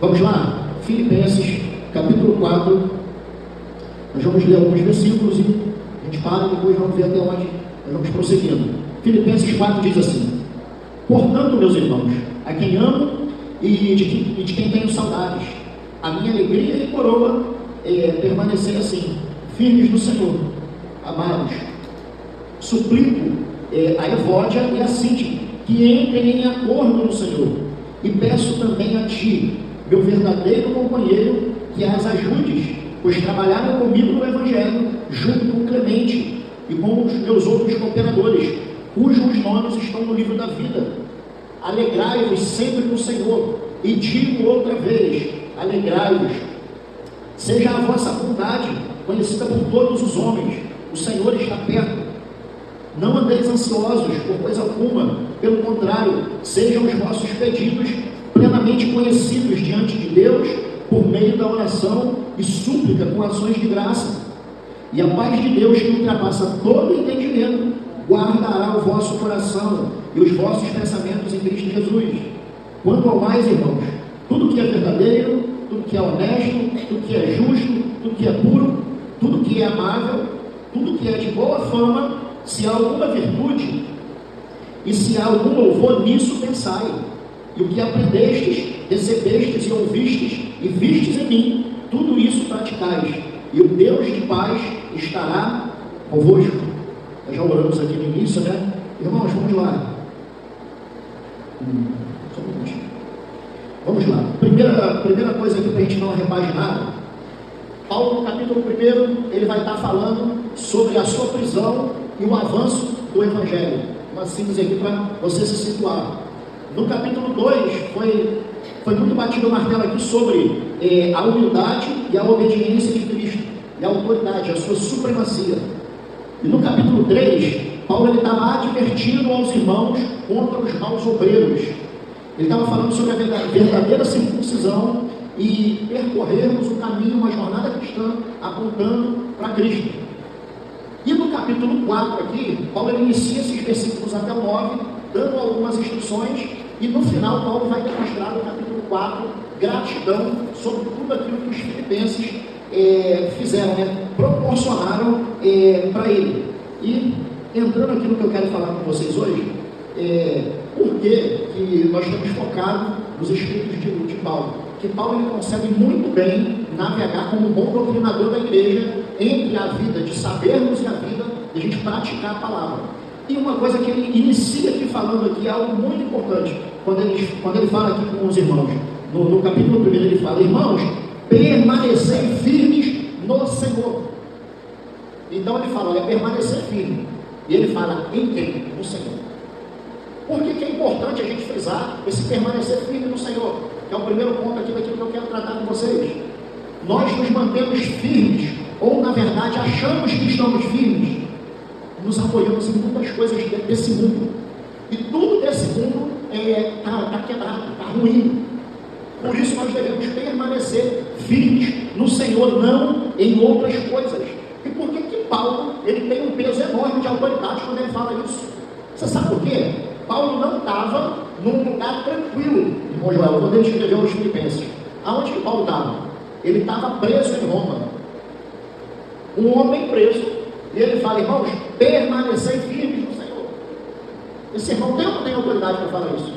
Vamos lá, Filipenses, capítulo 4. Nós vamos ler alguns versículos e a gente para e depois vamos ver até onde nós vamos prosseguindo. Filipenses 4 diz assim: portanto, meus irmãos, a quem amo e de quem tenho saudades, a minha alegria e coroa é permanecer assim, firmes no Senhor. Amados, suplico a Evódia e a Síntia que entrem em acordo no Senhor, e peço também a ti, meu verdadeiro companheiro, que as ajudes, pois trabalharam comigo no Evangelho, junto com Clemente e com os meus outros cooperadores, cujos nomes estão no livro da vida. Alegrai-vos sempre no Senhor, e digo outra vez, alegrai-vos. Seja a vossa bondade conhecida por todos os homens, o Senhor está perto. Não andeis ansiosos por coisa alguma, pelo contrário, sejam os vossos pedidos plenamente conhecidos diante de Deus, por meio da oração e súplica com ações de graça. E a paz de Deus, que ultrapassa todo entendimento, guardará o vosso coração e os vossos pensamentos em Cristo Jesus. Quanto ao mais, irmãos, tudo que é verdadeiro, tudo que é honesto, tudo que é justo, tudo que é puro, tudo que é amável, tudo que é de boa fama, se há alguma virtude e se há algum louvor, nisso pensai. E o que aprendestes, recebestes e ouvistes e vistes em mim, tudo isso praticais, e o Deus de paz estará convosco. Nós já oramos aqui no início, né? Irmãos, vamos lá. Só um minutinho. Vamos lá. Primeira coisa aqui para a gente não repaginar. Paulo, no capítulo 1, ele vai estar falando sobre a sua prisão e o avanço do Evangelho. Uma síntese aqui para você se situar. No capítulo 2, foi muito batido o martelo aqui sobre a humildade e a obediência de Cristo, e a autoridade, a sua supremacia. E no capítulo 3, Paulo estava advertindo aos irmãos contra os maus obreiros. Ele estava falando sobre a verdadeira circuncisão e percorrermos o caminho, uma jornada cristã, apontando para Cristo. E no capítulo 4 aqui, Paulo inicia esses versículos até o 9, dando algumas instruções, e no final Paulo vai demonstrar no capítulo 4 gratidão sobre tudo aquilo que os filipenses fizeram, proporcionaram para ele. E entrando aqui no que eu quero falar com vocês hoje, por que nós estamos focados nos escritos de Paulo? Que Paulo ele consegue muito bem navegar como um bom doutrinador da igreja entre a vida de sabermos e a vida de a gente praticar a palavra. E uma coisa que ele inicia aqui falando aqui é algo muito importante, quando ele fala aqui com os irmãos, no capítulo 1 ele fala: irmãos, permanecei firmes no Senhor. Então ele fala, permanecer firme, e ele fala, em quem? No Senhor. Por que é importante a gente frisar esse permanecer firme no Senhor? Que é o primeiro ponto aqui daquilo que eu quero tratar com vocês. Nós nos mantemos firmes, ou na verdade achamos que estamos firmes, nos apoiamos em muitas coisas desse mundo, e tudo desse mundo está quebrado, está ruim. Por isso nós devemos permanecer firmes no Senhor, não em outras coisas. E por que Paulo ele tem um peso enorme de autoridade quando ele fala isso? Você sabe por quê? Paulo não estava num lugar tranquilo, irmão Joel, quando ele escreveu aos Filipenses. Aonde que Paulo estava? Ele estava preso em Roma. Um homem preso. E ele fala, irmãos, permanecer firmes no Senhor. Esse irmão tem ou não tem autoridade para falar isso?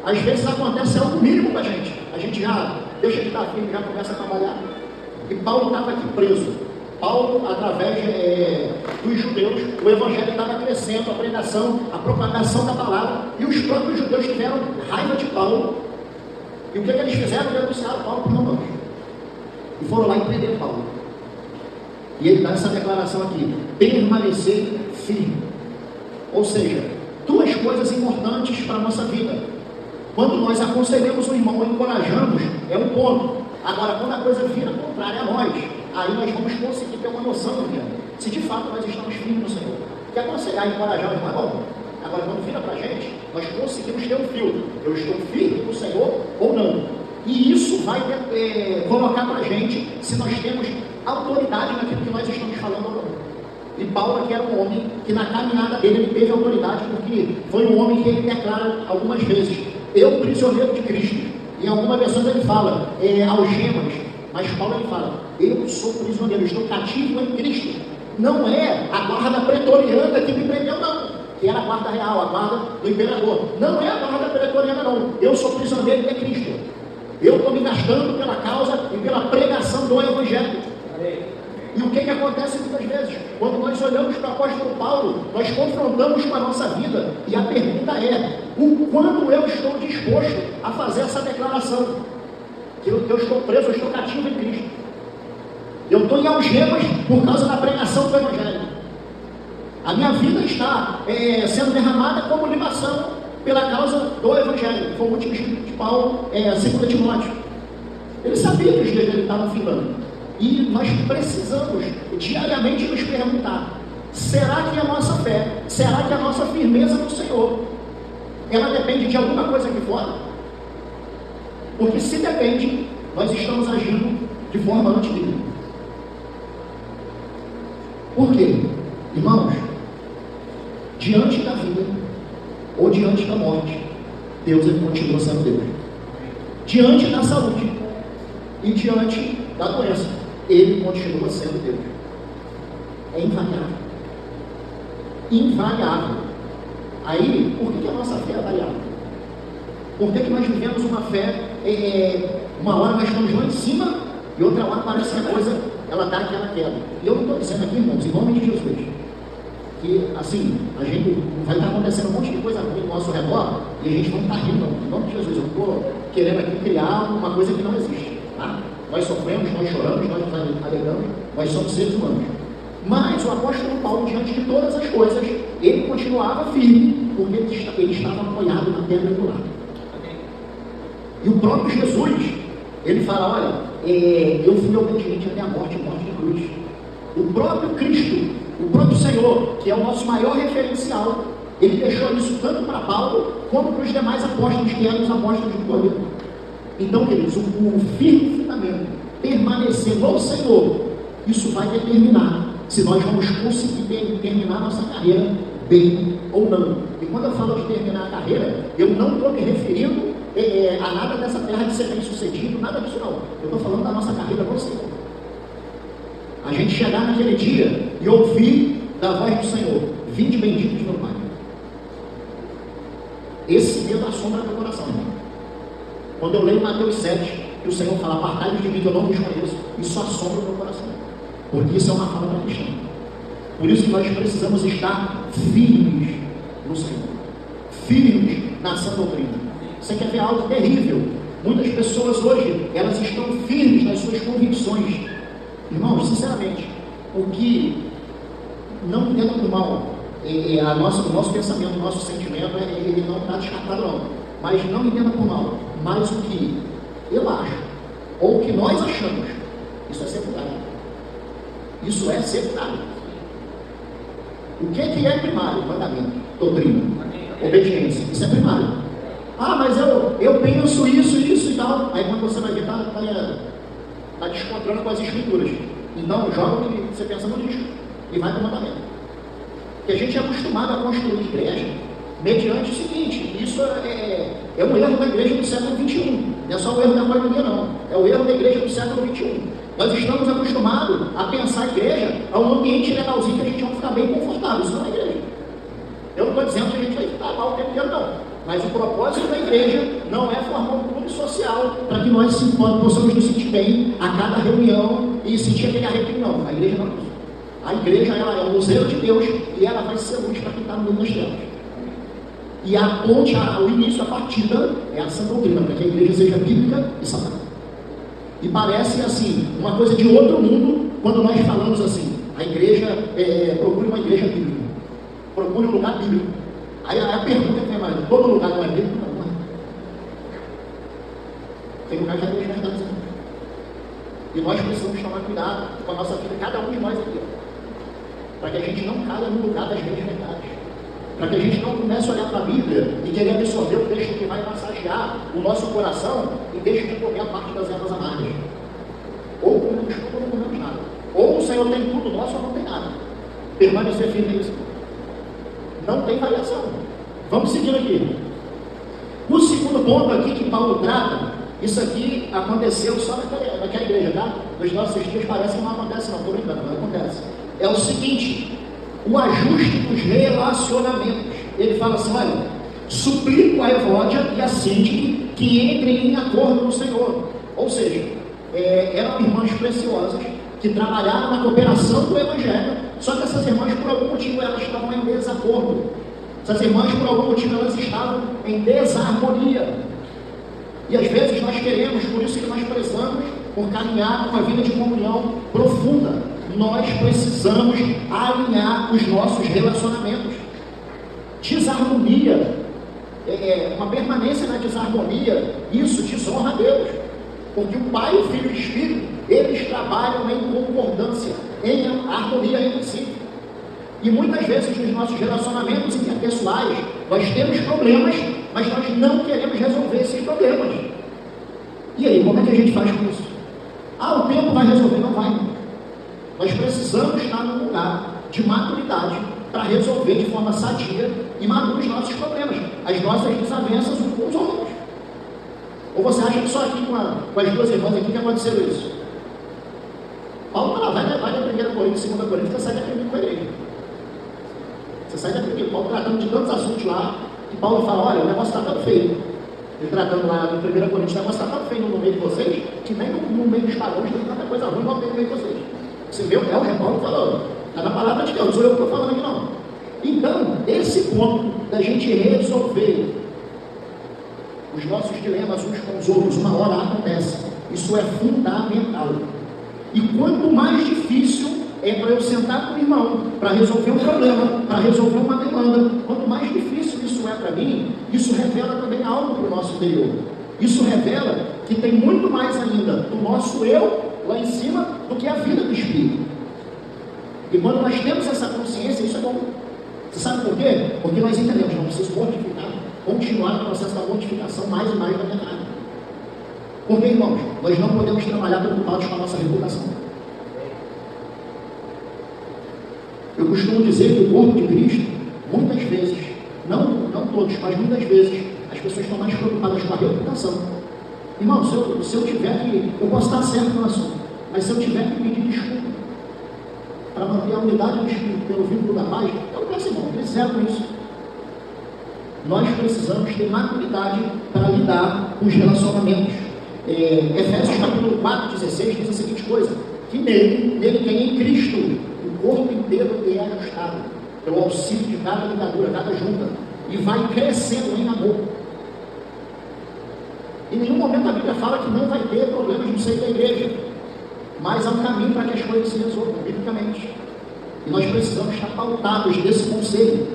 Às vezes acontece algo mínimo com a gente. A gente já deixa de estar firme, já começa a trabalhar. E Paulo estava aqui preso. Paulo, através dos judeus, o evangelho estava crescendo, a pregação, a propagação da palavra, e os próprios judeus tiveram raiva de Paulo. E o que eles fizeram? Denunciaram Paulo para os romanos. E foram lá e prenderam Paulo. E ele dá essa declaração aqui: permanecer firme. Ou seja, duas coisas importantes para a nossa vida. Quando nós aconselhamos o irmão, encorajamos, é um ponto. Agora, quando a coisa vira contrária a nós, aí nós vamos conseguir ter uma noção do que é. Se de fato nós estamos firmes no Senhor. Porque aconselhar e encorajar o irmão é bom. Agora, quando vira para a gente, nós conseguimos ter um filtro. Eu estou firme no Senhor ou não? E isso vai colocar para a gente se nós temos autoridade naquilo que nós estamos falando ou não. E Paulo aqui era um homem que na caminhada dele ele teve autoridade, porque foi um homem que ele declara algumas vezes: eu, prisioneiro de Cristo, Em alguma versão ele fala algemas, mas Paulo ele fala, eu sou prisioneiro, estou cativo em Cristo. Não é a guarda pretoriana que me prendeu, não, que era a guarda real, a guarda do imperador. Não é a guarda pretoriana, não. Eu sou prisioneiro de Cristo. Eu estou me gastando pela causa e pela pregação do Evangelho. E o que acontece muitas vezes? Quando nós olhamos para o apóstolo Paulo, nós confrontamos com a nossa vida, e a pergunta é, o quanto eu estou disposto a fazer essa declaração? Que eu estou preso, eu estou cativo em Cristo. Eu estou em algemas por causa da pregação do Evangelho. A minha vida está sendo derramada como libação pela causa do Evangelho. Foi o último escrito de Paulo, 2 Timóteo. Ele sabia que os dias dele estavam findando. E nós precisamos diariamente nos perguntar, será que a nossa fé, será que a nossa firmeza no Senhor, ela depende de alguma coisa aqui fora? Porque se depende, nós estamos agindo de forma antibíblica. Por quê? Irmãos, diante da vida ou diante da morte, Deus ele continua sendo Deus. Diante da saúde e diante da doença, ele continua sendo Deus. É invariável. Invariável. Aí, por que a nossa fé é variável? Por que nós vivemos uma fé, uma hora nós estamos lá em cima, e outra hora parece que a coisa, ela dá aquela queda. E eu não estou dizendo aqui, irmãos, em nome de Jesus, que assim, a gente vai estar acontecendo um monte de coisa ruim no nosso redor, e a gente não está rindo, não. Em nome de Jesus, eu não estou querendo aqui criar uma coisa que não existe, tá? Nós sofremos, nós choramos, nós nos alegramos, nós somos seres humanos. Mas o apóstolo Paulo, diante de todas as coisas, ele continuava firme, porque ele estava apoiado na pedra angular. E o próprio Jesus, ele fala, olha, eu fui obediente até a morte de cruz. O próprio Cristo, o próprio Senhor, que é o nosso maior referencial, ele deixou isso tanto para Paulo, como para os demais apóstolos, que eram os apóstolos do Cordeiro. Então, queridos, o firme fundamento, permanecer no Senhor, isso vai determinar se nós vamos conseguir terminar nossa carreira bem ou não. E quando eu falo de terminar a carreira, eu não estou me referindo a nada dessa terra de ser bem sucedido, nada disso não. Eu estou falando da nossa carreira no Senhor. A gente chegar naquele dia e ouvir da voz do Senhor, vinde bendito de meu Pai. Esse medo assombra meu coração, irmão. Quando eu leio Mateus 7, que o Senhor fala, apartai-vos de mim que eu não vos conheço, isso assombra o meu coração, porque isso é uma fala para cristão. Por isso que nós precisamos estar firmes no Senhor, firmes na sã doutrina. Você quer ver algo terrível? Muitas pessoas hoje, elas estão firmes nas suas convicções. Irmãos, sinceramente, o que não entenda por mal, o nosso pensamento, o nosso sentimento, ele não está descartado não, mas não entenda por mal. Mas o que eu acho, ou o que nós achamos, isso é secundário. Isso é secundário. O que é primário? Mandamento, doutrina, obediência. Isso é primário. Ah, mas eu penso isso e tal. Aí quando você vai ver, está descontrando com as escrituras. Então joga o que você pensa no lixo e vai para o mandamento. Porque a gente é acostumado a construir igreja mediante o seguinte, isso é um erro da igreja do século XXI, não é só o erro da maioria não, é o erro da igreja do século XXI. Nós estamos acostumados a pensar a igreja a um ambiente legalzinho que a gente vai ficar bem confortável, isso não é igreja. Eu não estou dizendo que a gente vai ficar mal o tempo inteiro não, mas o propósito da igreja não é formar um clube social para que nós possamos nos sentir bem a cada reunião e sentir aquele arrepio, não. A igreja não é isso. A igreja ela é o museu de Deus e ela vai ser luz para quem está no meio das trevas. E a ponte, o início, a partida é a sã doutrina, para que a igreja seja bíblica e sagrada. E parece assim, uma coisa de outro mundo, quando nós falamos assim, a igreja, procure uma igreja bíblica, procure um lugar bíblico. Aí a pergunta que vem, todo lugar não é bíblico? Não é. Tem lugar que a igreja está dizendo. E nós precisamos tomar cuidado com a nossa vida, cada um de nós aqui, para que a gente não caia no lugar das meias verdades. Para que a gente não comece a olhar para a Bíblia e querer absorver o texto que vai massagear o nosso coração e deixe de comer a parte das ervas amargas. Ou comemos tudo ou não comemos nada. Ou o Senhor tem tudo nosso ou não tem nada. Permanecer firme nisso. Não tem variação. Vamos seguindo aqui. O segundo ponto aqui que Paulo trata Isso aqui aconteceu só naquela igreja, tá? Nos nossos dias parece que não acontece, não, estou brincando, não acontece. É o seguinte, o ajuste dos relacionamentos. Ele fala assim, olha, suplico a Evódia e a Síntique que entrem em acordo com o Senhor. Ou seja, eram irmãs preciosas que trabalharam na cooperação do Evangelho, só que essas irmãs, por algum motivo, elas estavam em desacordo. Essas irmãs, por algum motivo, elas estavam em desarmonia. E às vezes nós queremos, por isso que nós precisamos, por caminhar com uma vida de comunhão profunda, nós precisamos alinhar os nossos relacionamentos. Desarmonia, uma permanência na desarmonia, isso desonra a Deus. Porque o Pai, o Filho e o Espírito, eles trabalham em concordância, em harmonia entre si. E muitas vezes nos nossos relacionamentos interpessoais, nós temos problemas, mas nós não queremos resolver esses problemas. E aí, como é que a gente faz com isso? O tempo vai resolver? Não vai. Nós precisamos estar num lugar de maturidade para resolver de forma sadia e madura os nossos problemas, as nossas desavenças uns com os outros. Ou você acha que só aqui com as duas irmãs aqui que aconteceu isso? Paulo fala, vai na 1 Coríntios, 2 Coríntios, você sai de aprender com a igreja. Você sai de aprender. Paulo tratando de tantos assuntos lá, que Paulo fala, olha, o negócio está tão feio. Ele tratando lá no 1 Coríntios, o negócio está tão feio no meio de vocês, que nem no meio dos pagãos tem tanta coisa ruim no meio de vocês. Você vê, o Paulo falando, está na palavra de Deus, não sou eu que estou falando aqui não. Então, esse ponto da gente resolver os nossos dilemas uns com os outros, uma hora acontece. Isso é fundamental. E quanto mais difícil é para eu sentar com o irmão, para resolver um problema, para resolver uma demanda, quanto mais difícil isso é para mim, isso revela também algo para o nosso interior. Isso revela que tem muito mais ainda do nosso eu lá em cima do que a vida do Espírito. E quando nós temos essa consciência, isso é bom. Você sabe por quê? Porque nós entendemos, não preciso mortificar, continuar no processo da mortificação mais e mais da minha carne. Porque, irmãos, nós não podemos trabalhar preocupados com a nossa reputação. Eu costumo dizer que o corpo de Cristo, muitas vezes, não todos, mas muitas vezes, as pessoas estão mais preocupadas com a reputação. Irmão, se eu tiver que, eu posso estar certo no assunto, mas se eu tiver que pedir desculpa para manter a unidade do Espírito pelo vínculo da paz, eu peço, irmão, eu zero com isso. Nós precisamos ter maturidade para lidar com os relacionamentos. Efésios capítulo 4:16 diz a seguinte coisa, que nele quem é em Cristo, o corpo inteiro é ajustado pelo auxílio de cada ligadura, cada junta, e vai crescendo em amor. Em nenhum momento a Bíblia fala que não vai ter problemas no seio da igreja, mas há um caminho para que as coisas se resolvam, biblicamente. E nós precisamos estar pautados desse conselho.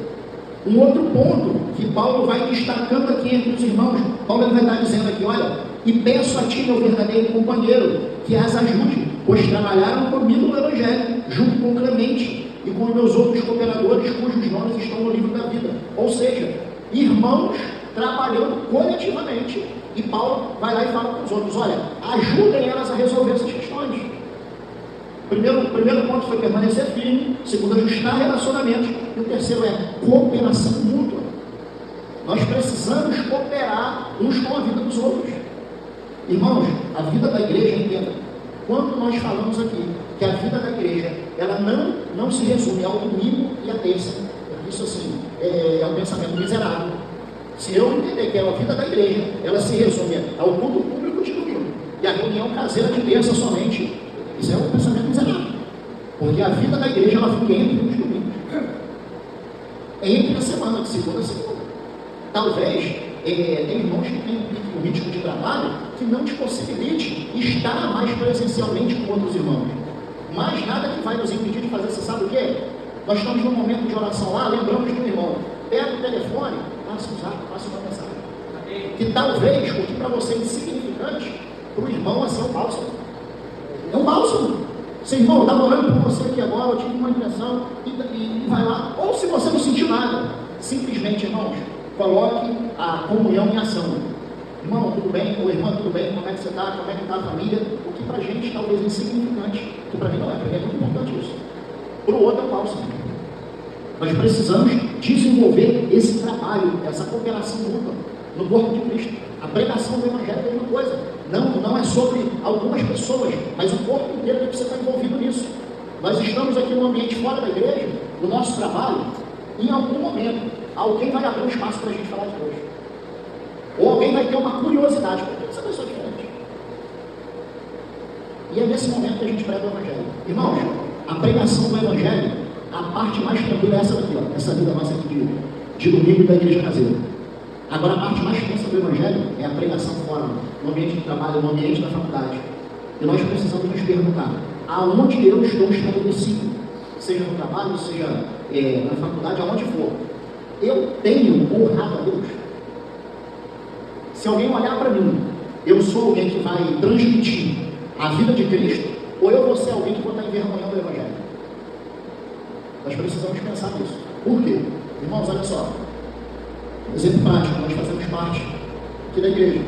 Um outro ponto que Paulo vai destacando aqui entre os irmãos, Paulo vai estar dizendo aqui, olha, e peço a ti, meu verdadeiro companheiro, que as ajude, pois trabalharam comigo no Evangelho, junto com Clemente e com os meus outros cooperadores, cujos nomes estão no livro da vida. Ou seja, irmãos trabalhando coletivamente. E Paulo vai lá e fala com os outros, olha, ajudem elas a resolver essas questões. O primeiro ponto foi permanecer firme, o segundo, ajustar relacionamentos, e o terceiro é cooperação mútua. Nós precisamos cooperar uns com a vida dos outros. Irmãos, a vida da igreja, entenda, quando nós falamos aqui que a vida da igreja, ela não se resume ao domingo e à terça, isso assim, é um pensamento miserável. Se eu entender que a vida da igreja, ela se resume ao culto público de domingo e a reunião caseira de terça somente, isso é um pensamento miserável. Porque a vida da igreja, ela fica entre os domingos, entre a semana, de segunda a segunda. Talvez, tem irmãos que têm um ritmo de trabalho que não te possibilite estar mais presencialmente com outros irmãos. Mas nada que vai nos impedir de fazer, você sabe o quê? Nós estamos num momento de oração lá, lembramos do irmão, pega o telefone, passa uma mensagem. Que talvez, o que para você é insignificante, para o irmão é um bálsamo. É um bálsamo. Seu irmão, eu estava orando por você aqui agora, eu tive uma impressão, e vai lá. Ou se você não sentiu nada, simplesmente, irmãos, coloque a comunhão em ação. Irmão, tudo bem? Ou irmã, tudo bem? Como é que você está? Como é que está a família? O que para a gente talvez é insignificante, que para mim não é, para mim é muito importante isso. Para o outro é um bálsamo. Nós precisamos desenvolver esse trabalho, essa cooperação mútua no corpo de Cristo. A pregação do Evangelho é a mesma coisa. não é sobre algumas pessoas, mas o corpo inteiro que precisa estar envolvido nisso. Nós estamos aqui num ambiente fora da igreja, no nosso trabalho, em algum momento, alguém vai abrir um espaço para a gente falar de Deus. Ou alguém vai ter uma curiosidade, por que essa pessoa é diferente? E é nesse momento que a gente prega o Evangelho. Irmãos, a pregação do Evangelho, a parte mais tranquila é essa daqui, ó, essa vida nossa aqui de domingo da igreja caseira. Agora, a parte mais tensa do Evangelho é a pregação fora, no ambiente de trabalho, no ambiente da faculdade. E nós precisamos nos perguntar, aonde eu estou estabelecido? Seja no trabalho, seja na faculdade, aonde for. Eu tenho honrado a Deus? Se alguém olhar para mim, eu sou alguém que vai transmitir a vida de Cristo, ou eu vou ser alguém que vou estar envergonhando o Evangelho? Nós precisamos pensar nisso. Por quê? Irmãos, olha só. Exemplo prático, nós fazemos parte aqui da igreja.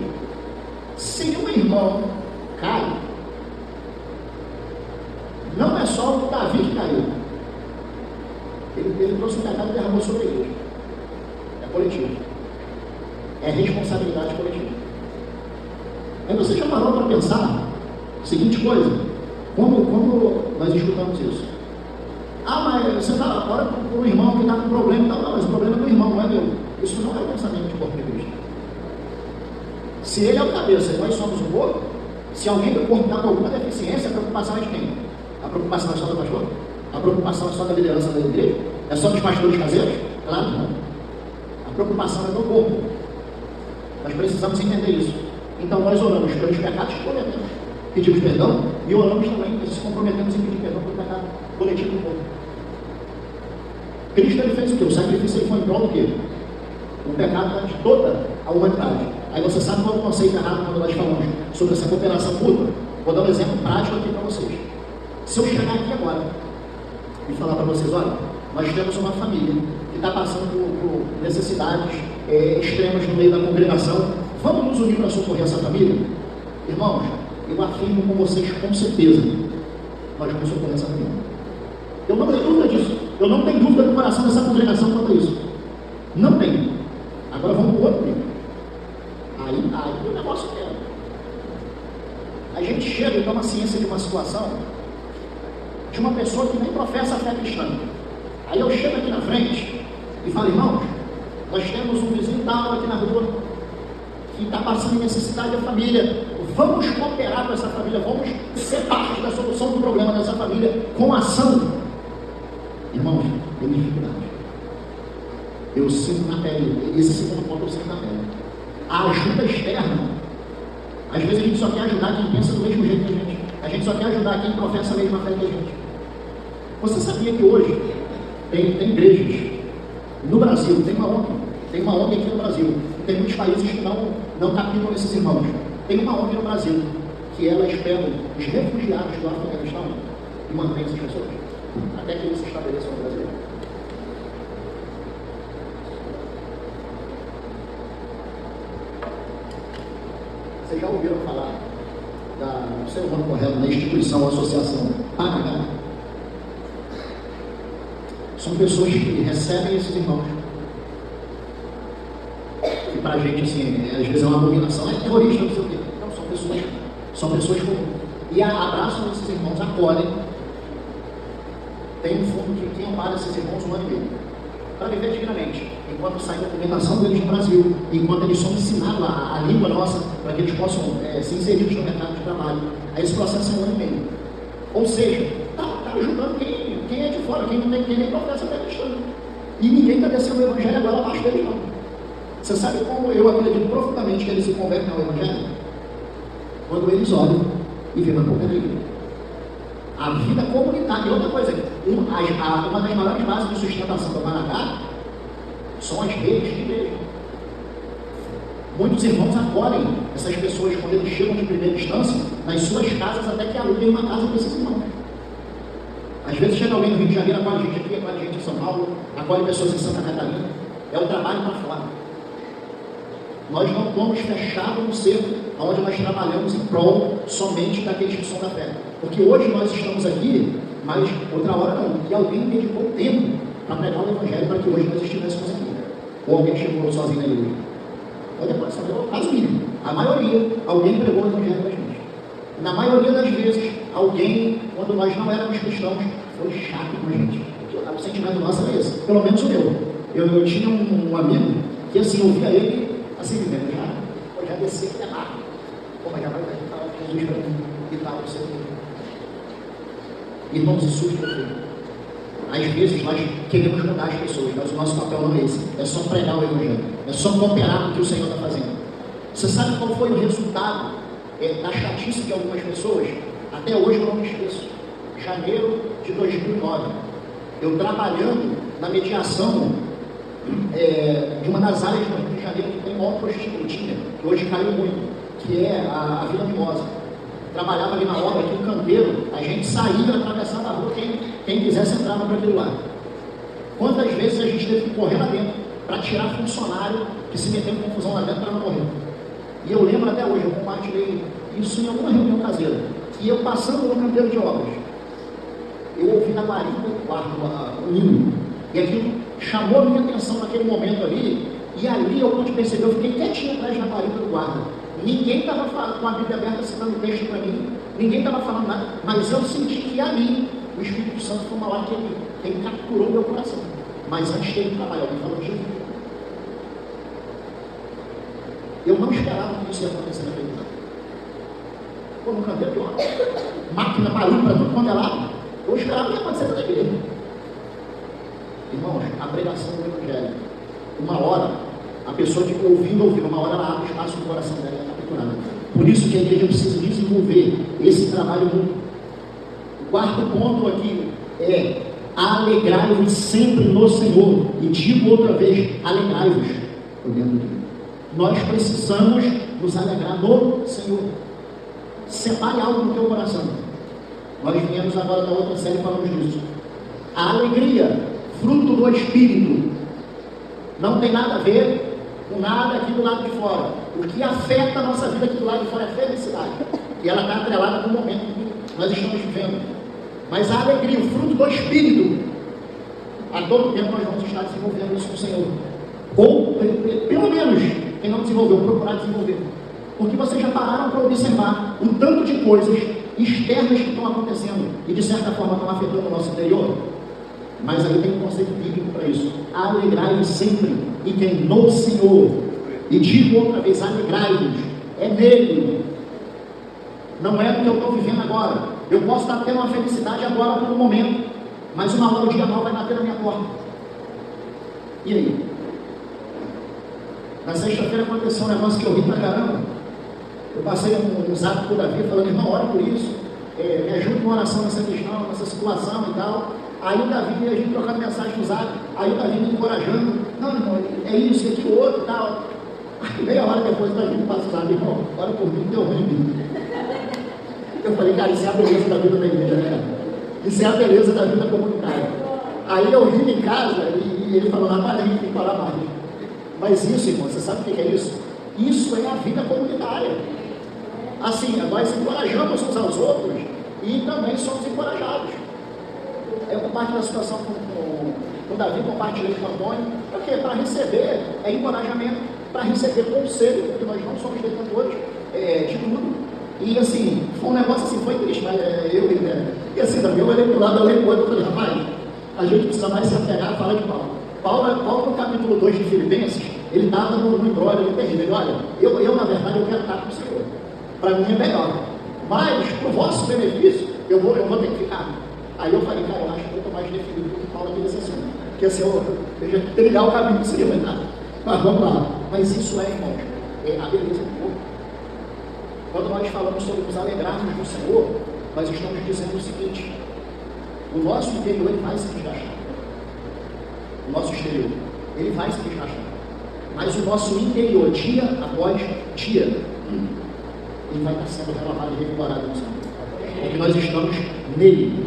Se um irmão cai, não é só o Davi que caiu. Ele trouxe um pecado e derramou sobre a igreja. É coletivo. É responsabilidade coletiva. Aí você já parou para pensar a seguinte coisa? Quando nós escutamos isso? Mas você está ora para um irmão que está com problema e tal. Não, mas o problema é do irmão, não é meu. Isso não é o pensamento de corpo de Cristo. Se ele é o cabeça e nós somos o corpo, se alguém do corpo está com alguma deficiência, a preocupação é de quem? A preocupação é só do pastor? A preocupação é só da liderança da igreja? É só dos pastores caseiros? Claro que não. A preocupação é do corpo. Nós precisamos entender isso. Então nós oramos pelos pecados que cometemos, pedimos perdão e oramos também, nos comprometemos em pedir perdão pelo pecado coletivo do corpo. Cristo ele fez o quê? O sacrifício ele foi em prol do quê? O pecado de toda a humanidade. Aí você sabe qual é o conceito errado quando nós falamos sobre essa cooperação mútua? Vou dar um exemplo prático aqui para vocês. Se eu chegar aqui agora e falar para vocês, olha, nós temos uma família que está passando por necessidades extremas no meio da congregação, vamos nos unir para socorrer essa família? Irmãos, eu afirmo com vocês com certeza, nós vamos socorrer essa família. Eu não tenho dúvida disso. Eu não tenho dúvida no coração dessa congregação quanto a isso. Não tenho. Agora vamos para o outro nível. Aí o negócio quebra. A gente chega e toma ciência de uma situação de uma pessoa que nem professa a fé cristã. Aí eu chego aqui na frente e falo, irmãos, nós temos um vizinho tal aqui na rua que está passando necessidade da família. Vamos cooperar com essa família, vamos ser parte da solução do problema dessa família com ação. Irmãos, tem dificuldade. Eu sinto na pele, esse segundo ponto eu sinto na pele. A ajuda externa, às vezes a gente só quer ajudar quem pensa do mesmo jeito que a gente. A gente só quer ajudar quem professa a mesma fé que a gente. Você sabia que hoje tem igrejas no Brasil, tem uma ONG aqui no Brasil, tem muitos países que não captam esses irmãos. Tem uma ONG no Brasil que elas pegam os refugiados do Afeganistão e mantêm essas pessoas até que eles se estabeleçam no Brasil. Vocês já ouviram falar não sei o nome correto, da instituição, associação Paraná? São pessoas que recebem esses irmãos. E para a gente, assim, às vezes é uma abominação, é terrorista, não sei o quê. Não, são pessoas comuns. E abraçam esses irmãos, acolhem. Tem um fundo que ampara esses irmãos 1 ano e meio. Para viver dignamente, enquanto sai a documentação deles no Brasil, enquanto eles são ensinados a língua nossa, para que eles possam ser inseridos no mercado de trabalho. Aí esse processo é 1 ano e meio. Ou seja, está ajudando quem é de fora, quem nem professa até cristã. E ninguém está descendo o Evangelho agora abaixo deles, não. Você sabe como eu acredito profundamente que eles se convertem ao Evangelho? Quando eles olham e veem uma pouca igreja. A vida comunitária. E outra coisa, uma das maiores bases de sustentação do Maracá são as redes de igreja. Muitos irmãos acolhem essas pessoas quando eles chegam de primeira instância nas suas casas até que aluguem uma casa para esses irmãos. Às vezes chega alguém no Rio de Janeiro, acolhe gente aqui, acolhe gente em São Paulo, acolhe pessoas em Santa Catarina. É o trabalho para fora. Nós não estamos fechados no cerco onde nós trabalhamos em prol somente daqueles que são da fé. Porque hoje nós estamos aqui, mas outra hora não. E alguém dedicou tempo para pregar o Evangelho para que hoje nós estivéssemos aqui. Ou alguém chegou sozinho na igreja. Ou depois, sabe, é o caso mínimo. A maioria, alguém pregou o evangelho para a gente. Na maioria das vezes, alguém, quando nós não éramos cristãos, foi chato com a gente. O sentimento nosso era esse, pelo menos o meu. Eu tinha um amigo que assim, eu via ele assim, vivendo, já descia que é rápido. Pô, mas já vai falar de Jesus para mim e tal, não sei o que. Irmãos, isso é feio. Às vezes nós queremos mudar as pessoas, mas o nosso papel não é esse. É só pregar o evangelho. É só cooperar com o que o Senhor está fazendo. Você sabe qual foi o resultado da chatice de algumas pessoas? Até hoje eu não me esqueço. Janeiro de 2009. Eu trabalhando na mediação de uma das áreas do Rio de Janeiro que tem maior prostitutinha, que hoje caiu muito, que é a Vila Mimosa. Trabalhava ali na obra, aqui no canteiro, a gente saía, atravessava a rua, quem quisesse entrava para aquele lado. Quantas vezes a gente teve que correr lá dentro para tirar funcionário que se meteu em confusão lá dentro para não morrer. E eu lembro até hoje, eu compartilhei isso em alguma reunião caseira, que eu passando no canteiro de obras, eu ouvi na guarita do quarto o hino, e aquilo chamou a minha atenção naquele momento ali, e ali eu pude perceber, eu fiquei quietinho atrás da guarita do guarda. Ninguém estava com a Bíblia aberta citando o texto para mim, ninguém estava falando nada, mas eu senti que ali o Espírito Santo foi uma hora que ele capturou meu coração. Mas antes dele trabalhar, alguém falou de Jesus. Eu não esperava que isso ia acontecer naquele lugar. Pô, no canteiro de obra, máquina, barulho para tudo quanto é lado. Eu esperava que ia acontecer na igreja. Irmãos, a pregação do Evangelho, uma hora, a pessoa que ouvindo, uma hora ela abre espaço no coração dela e é capturada. Por isso que a igreja precisa desenvolver esse trabalho mútuo. O quarto ponto aqui é: alegrai-vos sempre no Senhor. E digo outra vez, alegrai-vos. Nós precisamos nos alegrar no Senhor. Separe algo no teu coração. Nós viemos agora da outra série e falamos disso. A alegria, fruto do Espírito, não tem nada a ver com nada aqui do lado de fora. O que afeta a nossa vida aqui do lado de fora é a felicidade. E ela está atrelada com o momento que nós estamos vivendo. Mas a alegria, o fruto do Espírito, a todo tempo nós vamos estar desenvolvendo isso com o Senhor. Ou, pelo menos, quem não desenvolveu, procurar desenvolver. Porque vocês já pararam para observar o tanto de coisas externas que estão acontecendo e de certa forma estão afetando o nosso interior. Mas aí tem um conceito bíblico para isso. Alegrai-vos sempre em quem? No Senhor. E digo outra vez, alegrai-vos. É nele. Não é o que eu estou vivendo agora. Eu posso estar tendo uma felicidade agora por um momento, mas uma hora o dia mal vai bater na minha porta. E aí? Na sexta-feira aconteceu um negócio que eu ri pra caramba. Eu passei um zap por Davi falando: irmão, ora por isso, me ajuda com oração nessa questão, nessa situação e tal. Aí o Davi, a gente trocando mensagem no zap, aí o Davi me encorajando: não, irmão, é isso, aquilo, outro e tal. Aí meia hora depois o Davi me passa o zap: irmão, ora por mim, deu ruim em mim. Eu falei: cara, isso é a beleza da vida da igreja, né, cara? Isso é a beleza da vida comunitária. Aí eu ri em casa e ele falou: rapaz, a gente tem que orar mais. Mas isso, irmão, você sabe o que é isso? Isso é a vida comunitária. Assim, nós encorajamos uns aos outros e também somos encorajados. Eu compartilho a situação com o Davi, compartilhei com o Antônio, porque para receber encorajamento, para receber conselho, porque nós não somos detentores de tudo. E assim, foi um negócio assim, foi triste, mas e assim, Davi, eu olhei para o lado, eu olhei para o outro, eu falei: rapaz, a gente precisa mais se apegar e falar de Paulo. Paulo, no capítulo 2 de Filipenses, ele estava no embrólio, ele terrível. Ele: olha, eu na verdade, eu quero estar com o Senhor. Para mim é melhor. Mas, para o vosso benefício, eu vou ter que ficar. Aí eu falei: cara, eu acho que eu estou mais definido do que Paulo aqui nesse assunto. Porque assim, eu já trilhar o caminho do Senhor, nada. Mas vamos lá. Mas isso irmãos, a beleza do corpo. Quando nós falamos sobre nos alegrarmos no Senhor, nós estamos dizendo o seguinte: o nosso interior ele vai se desgastar. O nosso exterior, ele vai se desgastar. Mas o nosso interior, dia após dia, ele vai estar sendo renovado e revigorado no Senhor. Porque nós estamos nele.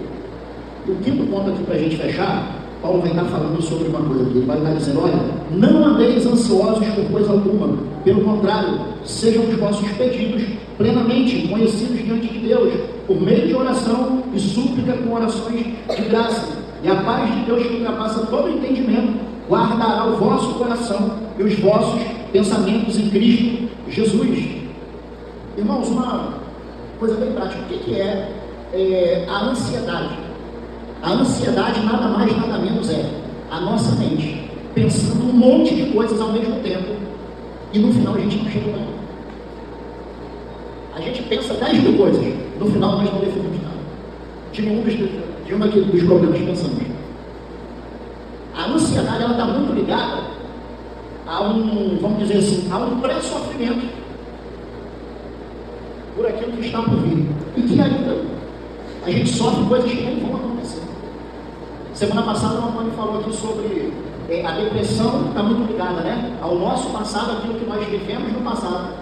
E o quinto ponto aqui para a gente fechar, Paulo vai estar falando sobre uma coisa aqui. Ele vai estar dizendo: olha, não andeis ansiosos por coisa alguma. Pelo contrário, sejam os vossos pedidos plenamente conhecidos diante de Deus, por meio de oração e súplica com orações de graça. E a paz de Deus, que ultrapassa todo entendimento, guardará o vosso coração e os vossos pensamentos em Cristo Jesus. Irmãos, uma coisa bem prática. O que é a ansiedade? A ansiedade nada mais, nada menos é a nossa mente pensando um monte de coisas ao mesmo tempo e no final a gente não chega lá. A gente pensa 10 mil coisas, no final nós não definimos nada. De um dos problemas que pensamos. A ansiedade, ela está muito ligada a vamos dizer assim, a um pré-sofrimento por aquilo que está por vir. E que ainda a gente sofre coisas que nem vão acontecer. Semana passada o Antônio falou aqui sobre a depressão, está muito ligada, né, ao nosso passado, aquilo que nós vivemos no passado.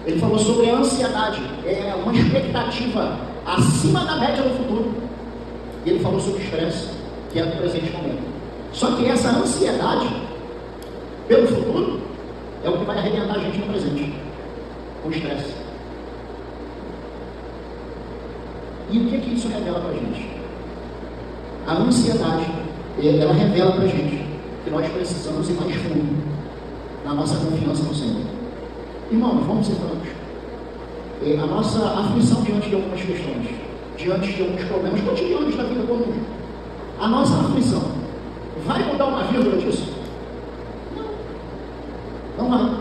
Ele falou sobre a ansiedade, uma expectativa acima da média no futuro. E ele falou sobre o estresse, que é do presente momento. Só que essa ansiedade pelo futuro é o que vai arrebentar a gente no presente, o estresse. E o que isso revela para a gente? A ansiedade, ela revela para a gente que nós precisamos ir mais fundo na nossa confiança no Senhor. Irmãos, vamos ser francos. A nossa aflição diante de algumas questões, diante de alguns problemas cotidianos da vida comum, a nossa aflição vai mudar uma vírgula disso? Não vai.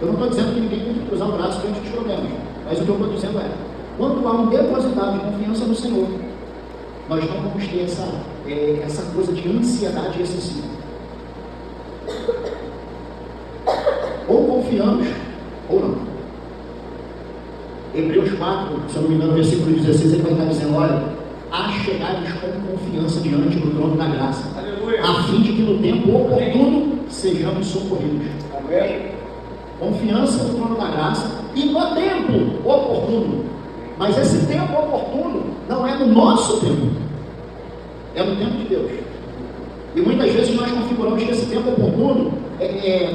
Eu não estou dizendo que ninguém tem que cruzar o braço diante dos problemas, mas o que eu estou dizendo é, quando há um depositar de confiança no Senhor, nós não vamos ter essa coisa de ansiedade excessiva. Ou confiamos, ou não. Hebreus 4, se eu não me engano, versículo 16, ele vai estar dizendo, olha, achegai-vos com confiança diante do trono da graça, aleluia, a fim de que no tempo oportuno sejamos socorridos. Amém. Confiança no trono da graça e no tempo oportuno. Mas esse tempo oportuno não é no nosso tempo, é no tempo de Deus. E muitas vezes nós configuramos que esse tempo oportuno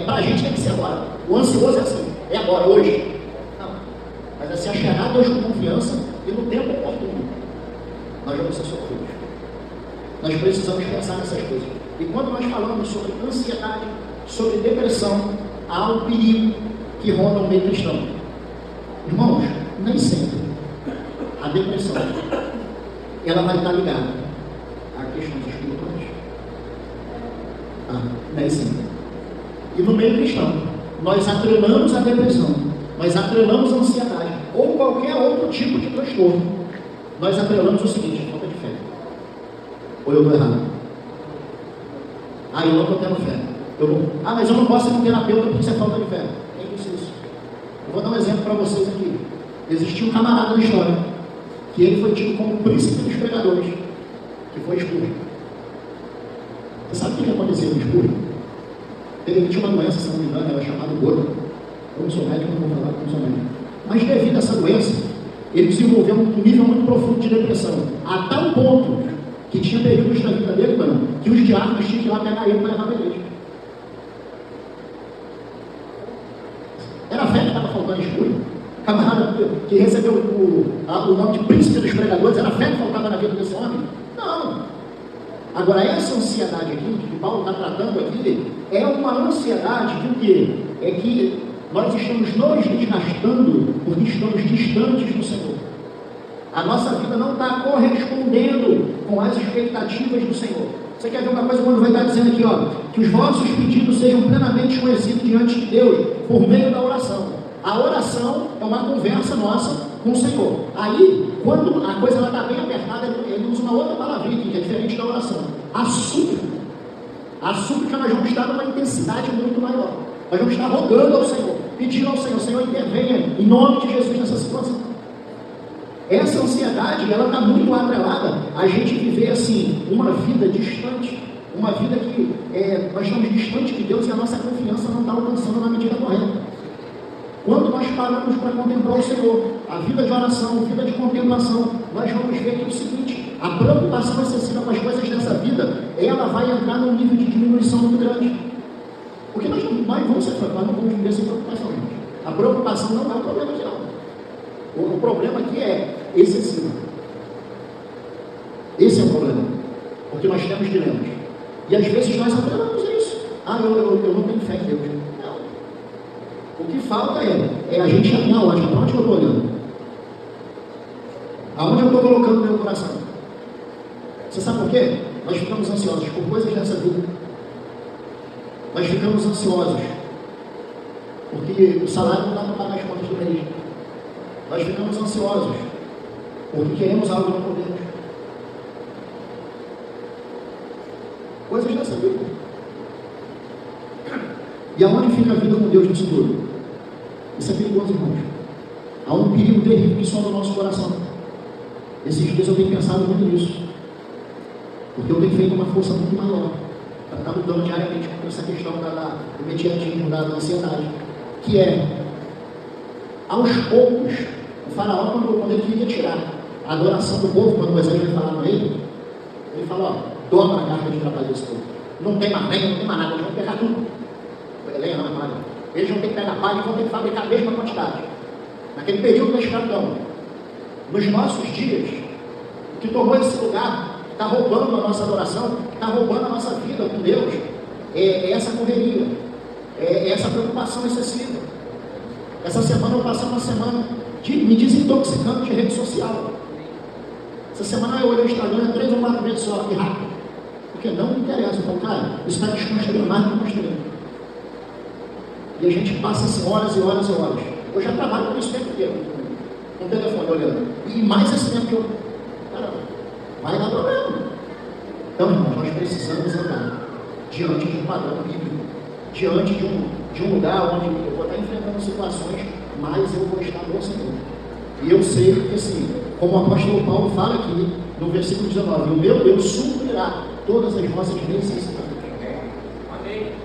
para a gente tem que ser agora. O ansioso é assim, é agora, hoje. Não. Mas é se achegar a Deus com confiança e no tempo oportuno nós vamos ser socorridos. Nós precisamos pensar nessas coisas. E quando nós falamos sobre ansiedade, sobre depressão, há um perigo que ronda o meio cristão. Irmãos, nem sempre a depressão ela vai estar ligada a questões espirituais. Nem sempre. E no meio cristão, nós atrelamos a depressão, nós atrelamos a ansiedade, ou qualquer outro tipo de transtorno. Nós atrelamos o seguinte: falta de fé. Ou eu estou errado? Eu não estou tendo fé. Mas eu não posso ser um terapeuta porque isso é falta de fé. Quem disse isso? Eu vou dar um exemplo para vocês aqui. Existiu um camarada na história, que ele foi tido como príncipe dos pregadores, que foi Spurgeon. Você sabe o que aconteceu com Spurgeon? Ele tinha uma doença, se não me engano, era chamada gota. Eu não sou médico, não vou falar que não sou médico. Mas devido a essa doença, ele desenvolveu um nível muito profundo de depressão, a tal ponto que tinha períodos na vida dele, mano, que os diáconos tinham que ir lá pegar ele para levar para a igreja. Era a fé que estava faltando em Spurgeon. Camarada que recebeu o nome de príncipe dos pregadores, era a fé que faltava na vida desse homem? Não. Agora, essa ansiedade aqui, que Paulo está tratando aqui, é uma ansiedade de o quê? É que nós estamos nos desgastando porque estamos distantes do Senhor. A nossa vida não está correspondendo com as expectativas do Senhor. Você quer ver uma coisa quando vai estar dizendo aqui, que os vossos pedidos sejam plenamente conhecidos diante de Deus por meio da oração. A oração é uma conversa nossa com o Senhor. Aí, quando a coisa está bem apertada, ele usa uma outra palavrinha aqui, que é diferente da oração. A súplica. A súplica nós vamos estar numa intensidade muito maior. Nós vamos estar rogando ao Senhor, pedindo ao Senhor, Senhor, intervenha em nome de Jesus nessa situação. Essa ansiedade, ela está muito atrelada a gente viver assim, uma vida distante, uma vida que nós estamos distantes de Deus e a nossa confiança não está alcançando na medida correta. Quando nós paramos para contemplar o Senhor, a vida de oração, a vida de contemplação, nós vamos ver que é o seguinte: a preocupação excessiva com as coisas dessa vida, ela vai entrar num nível de diminuição muito grande. Porque nós vamos ser francos, nós não vamos viver sem preocupação, gente. A preocupação não é o problema aqui, não. O problema aqui é excessivo. Esse é o problema. Porque nós temos dilemas. E às vezes nós atrelamos isso. Eu não tenho fé em Deus. O que falta é é a gente a minha ótica. Para onde eu estou olhando? Aonde eu estou colocando o meu coração? Você sabe por quê? Nós ficamos ansiosos por coisas dessa vida. Nós ficamos ansiosos porque o salário não dá para pagar as contas do mês. Nós ficamos ansiosos porque queremos algo e não podemos. Coisas dessa vida. E aonde fica a vida com Deus nisso tudo? Isso é perigoso, irmãos. Há um perigo terrível que sonda o nosso coração. Esses dias eu tenho pensado muito nisso. Porque eu tenho feito uma força muito maior para estar lutando diariamente com essa questão do imediatismo, da ansiedade. Que é, aos poucos, o faraó, quando ele queria tirar a adoração do povo, quando Moisés veio falar com ele falou, ó, dobra a carga de trabalho desse povo. Não tem mais lenha, não tem mais nada, eles vão pegar tudo. Lenha não é mais. Eles vão ter que pegar palha e vão ter que fabricar a mesma quantidade. Naquele período da escravidão. Nos nossos dias, o que tomou esse lugar, está roubando a nossa adoração, está roubando a nossa vida com Deus, é essa correria, é essa preocupação excessiva. Essa semana eu passei uma semana me desintoxicando de rede social. Essa semana eu olhei o Instagram 3 ou 4 vezes só, e rápido. Porque não me interessa. Eu falo, cara, isso está desconstruindo mais do que construindo. E a gente passa assim, horas e horas e horas. Eu já trabalho com isso o tempo inteiro, com o telefone olhando. E mais esse tempo que eu... Caramba, vai dar problema. Então, irmãos, nós precisamos andar diante de um padrão bíblico, diante de um lugar onde eu vou estar enfrentando situações, mas eu vou estar no Senhor. E eu sei que, assim, como o apóstolo Paulo fala aqui, no versículo 19, o meu Deus suprirá todas as vossas necessidades.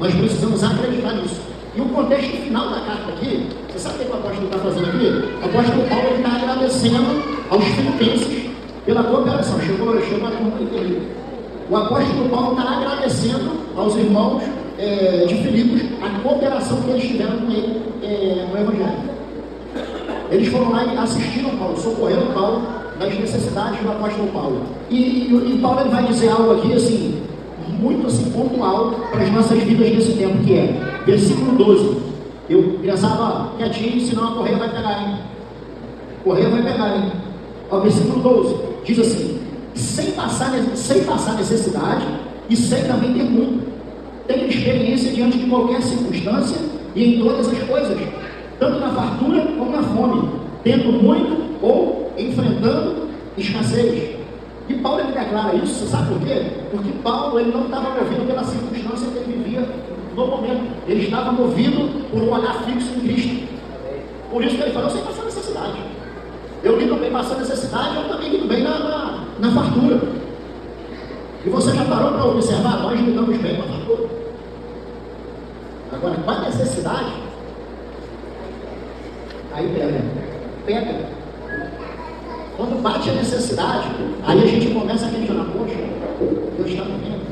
Nós precisamos acreditar nisso. E o contexto final da carta aqui, você sabe o que o apóstolo está fazendo aqui? O apóstolo Paulo está agradecendo aos filipenses pela cooperação. Chegou a turma inteira. O apóstolo Paulo está agradecendo aos irmãos de Filipos a cooperação que eles tiveram com ele no Evangelho. Eles foram lá e assistiram Paulo, socorreram Paulo nas necessidades do apóstolo Paulo. E Paulo ele vai dizer algo aqui assim, muito assim, pontual para as nossas vidas nesse tempo, que é versículo 12. Eu pensava quietinho, senão a correia vai pegar, hein? Correia vai pegar, hein? Ó, versículo 12 diz assim: sem passar necessidade e sem também ter muito, tenho experiência diante de qualquer circunstância e em todas as coisas, tanto na fartura como na fome, tendo muito ou enfrentando escassez. E Paulo ele declara isso, sabe por quê? Porque Paulo ele não estava movido pela circunstância que ele vivia no momento, ele estava movido por um olhar fixo em Cristo. Por isso que ele falou, sem passar necessidade. Eu lido bem passando necessidade, eu também lido bem na fartura. E você já parou para observar? Nós lidamos bem com a fartura. Agora, com a necessidade, aí pega. Quando bate a necessidade, aí a gente começa a questionar, poxa, Deus está me vendo.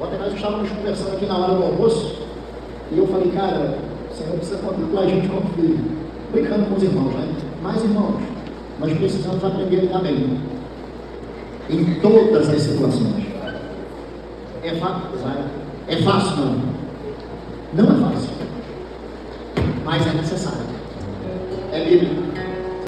Ontem nós estávamos conversando aqui na hora do almoço, e eu falei, cara, o Senhor precisa contemplar a gente como filho. Brincando com os irmãos, né? Mas, irmãos, nós precisamos aprender a lidar bem. Em todas as situações. É fácil? É fácil, não. Não é fácil. Mas é necessário. É bíblico.